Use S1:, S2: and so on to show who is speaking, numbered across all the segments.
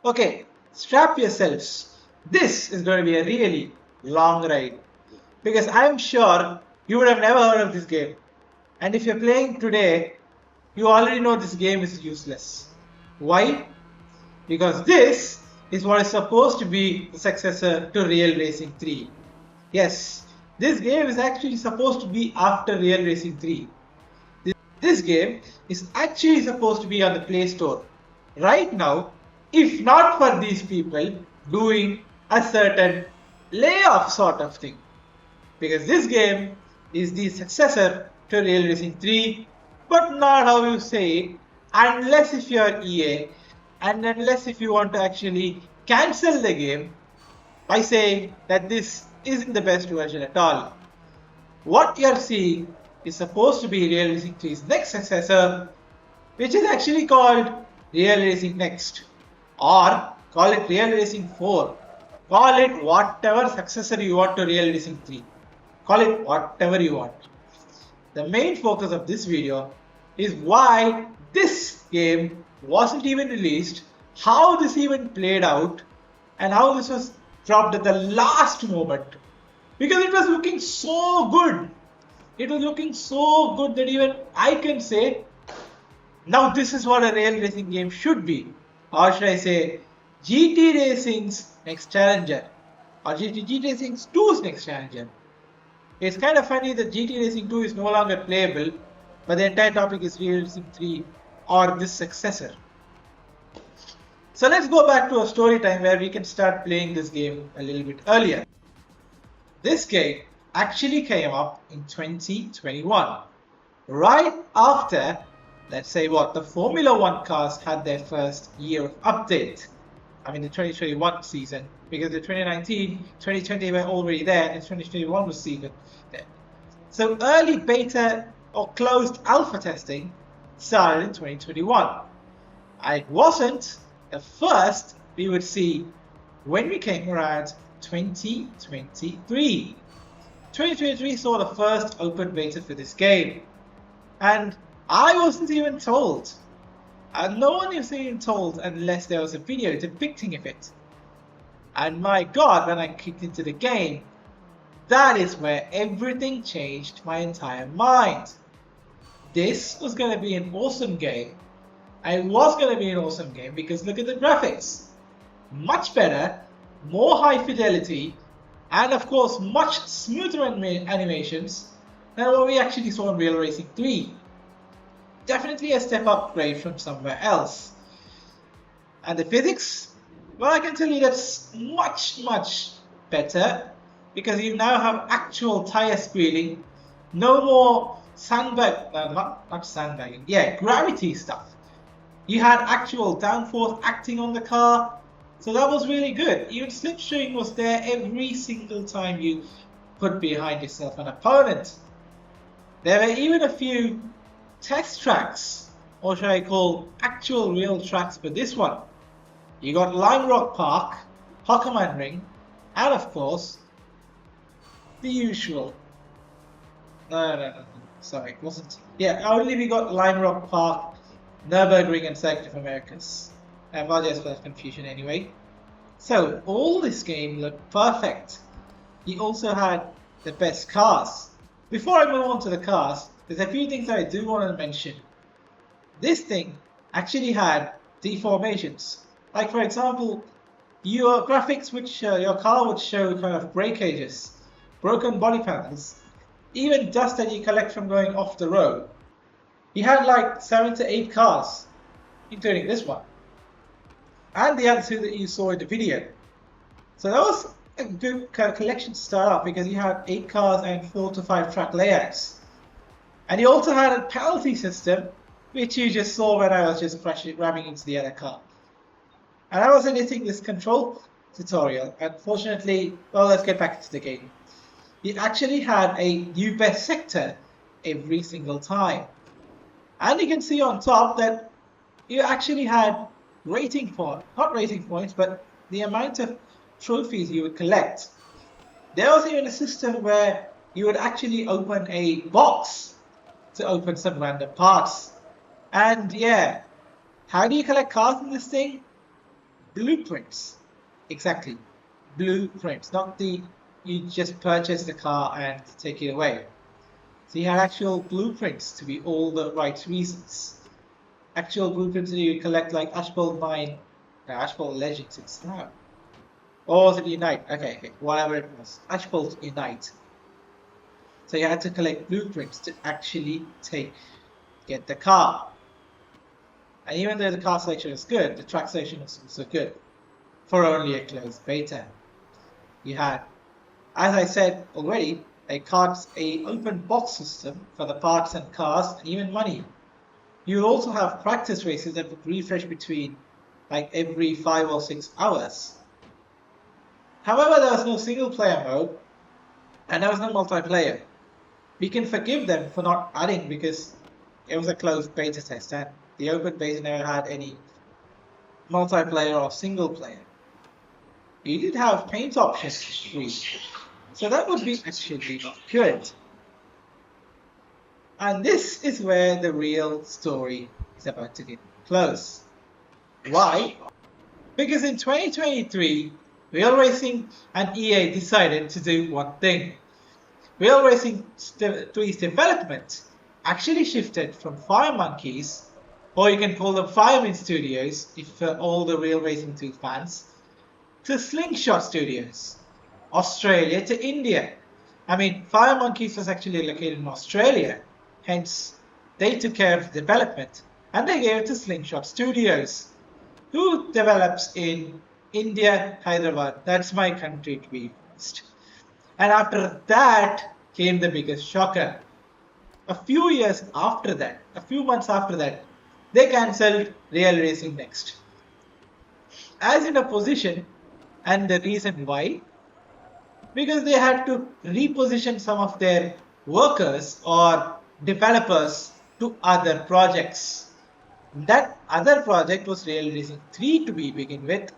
S1: Okay, strap yourselves. This is going to be a really long ride because I'm sure you would have never heard of this game. And if you're playing today, you already know this game is useless. Why? Because this is what is supposed to be the successor to Real Racing 3. Yes, this game is actually supposed to be after Real Racing 3. This game is actually supposed to be on the Play Store right now, if not for these people doing a certain layoff sort of thing. Because this game is the successor to Real Racing 3, but not how you say it, unless if you're EA, and unless if you want to actually cancel the game by saying that this isn't the best version at all. What you're seeing is supposed to be Real Racing 3's next successor, which is actually called Real Racing Next, or call it Real Racing 4. Call it whatever successor you want to Real Racing 3. Call it whatever you want. The main focus of this video is why this game wasn't even released, how this even played out, and how this was dropped at the last moment. Because it was looking so good. It was looking so good that even I can say, now this is what a real racing game should be. Or should I say, GT Racing's next challenger. Or GT Racing 2's next challenger. It's kind of funny that GT Racing 2 is no longer playable, but the entire topic is Real Racing 3 or this successor. So let's go back to a story time where we can start playing this game a little bit earlier. This game actually came up in 2021, right after, let's say the Formula 1 cars had their first year of update. I mean the 2021 season, because the 2019, 2020 were already there and 2021 was season there. So early beta or closed alpha testing started in 2021. And it wasn't the first we would see when we came around 2023. 2023 saw the first open beta for this game. And I wasn't even told. And no one was even told unless there was a video depicting of it. And my god, when I kicked into the game, that is where everything changed my entire mind. This was going to be an awesome game. It was going to be an awesome game because look at the graphics. Much better, more high fidelity, and of course much smoother animations than what we actually saw in Real Racing 3. Definitely a step upgrade from somewhere else. And the physics? Well, I can tell you that's much better because you now have actual tire squealing, no more sandbag, not sandbagging, gravity stuff. You had actual downforce acting on the car, so that was really good. Even slipstream was there every single time you put behind yourself an opponent. There were even a few test tracks, or should I call actual real tracks for this one. You got Lime Rock Park, Hockerman Ring, and of course, the usual. No, sorry, it wasn't. Yeah, only we got Lime Rock Park, Nürburgring, and Circuit of Americas. I apologize for that confusion anyway. So, all this game looked perfect. You also had the best cars. Before I move on to the cars, there's a few things that I do want to mention. This thing actually had deformations. Like for example, your graphics which your car would show kind of breakages, broken body panels, even dust that you collect from going off the road. You had like 7 to 8 cars, including this one, and the other two that you saw in the video. So that was a good collection to start off because you had 8 cars and 4 to 5 track layouts. And you also had a penalty system, which you just saw when I was just ramming into the other car. And I was editing this control tutorial. Unfortunately, well, let's get back to the game. You actually had a new best sector every single time. And you can see on top that you actually had not rating points, but the amount of trophies you would collect. There was even a system where you would actually open a box to open some random parts. And yeah, how do you collect cards in this thing? blueprints. Exactly. Blueprints, not the you just purchase the car and take it away. So you had actual blueprints to be all the right reasons. Actual blueprints that you collect like Ashbold Mine, Ashbold Legends it's now. Or was it Unite? Okay, whatever it was. Ashbold Unite. So you had to collect blueprints to actually get the car. And even though the car selection is good, the track selection was also good for only a closed beta. You had, as I said already, a open box system for the parts and cars and even money. You will also have practice races that would refresh between like every 5 or 6 hours. However, there was no single player mode and there was no multiplayer. We can forgive them for not adding because it was a closed beta test and the open beta never had any multiplayer or single player. You did have paint options free, so that would be actually good. And this is where the real story is about to get close. Why? Because in 2023, Real Racing and EA decided to do one thing. Real Racing 3's development actually shifted from Firemonkeys, or you can call them Fireman Studios if for all the Real Racing 2 fans, to Slingshot Studios, Australia to India. I mean, Firemonkeys was actually located in Australia, hence they took care of the development and they gave it to Slingshot Studios, who develops in India, Hyderabad. That's my country to be honest. And after that came the biggest shocker. A few months after that, they cancelled Real Racing Next. As in a position, and the reason why? Because they had to reposition some of their workers or developers to other projects. That other project was Real Racing 3 to begin with,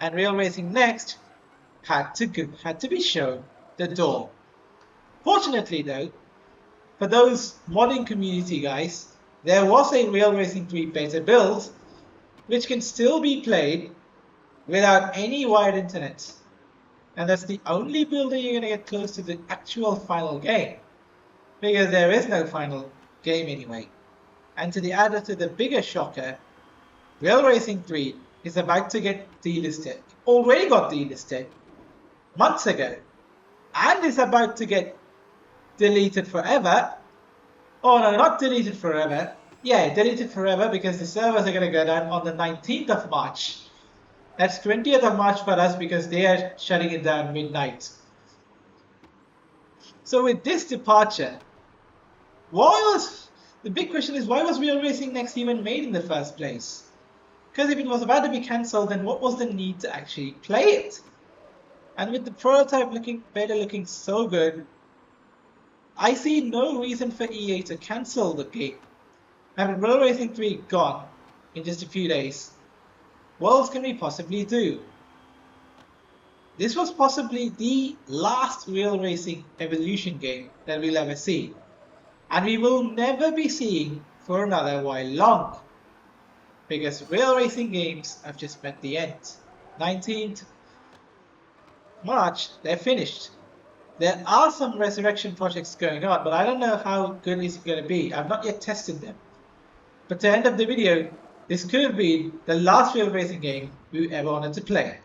S1: and Real Racing Next had to be shown the door. Fortunately though, for those modding community guys, there was a Real Racing 3 beta build which can still be played without any wired internet. And that's the only build that you're going to get close to the actual final game. Because there is no final game anyway. And to the bigger shocker, Real Racing 3 is about to get delisted. Already got delisted months ago. And is about to get deleted forever. Oh no, not deleted forever. Yeah, deleted forever because the servers are going to go down on the 19th of March. That's 20th of March for us because they are shutting it down midnight. So with this departure, the big question is why was Real Racing Next even made in the first place? Because if it was about to be cancelled, then what was the need to actually play it? And with the prototype looking so good, I see no reason for EA to cancel the game. And with Real Racing 3 gone in just a few days, what else can we possibly do? This was possibly the last Real Racing Evolution game that we'll ever see. And we will never be seeing for another while long. Because Real Racing games have just met the end. 19th March, they're finished. There are some resurrection projects going on, but I don't know how good it's going to be. I've not yet tested them. But to end up the video, this could have been the last Real Racing game we ever wanted to play.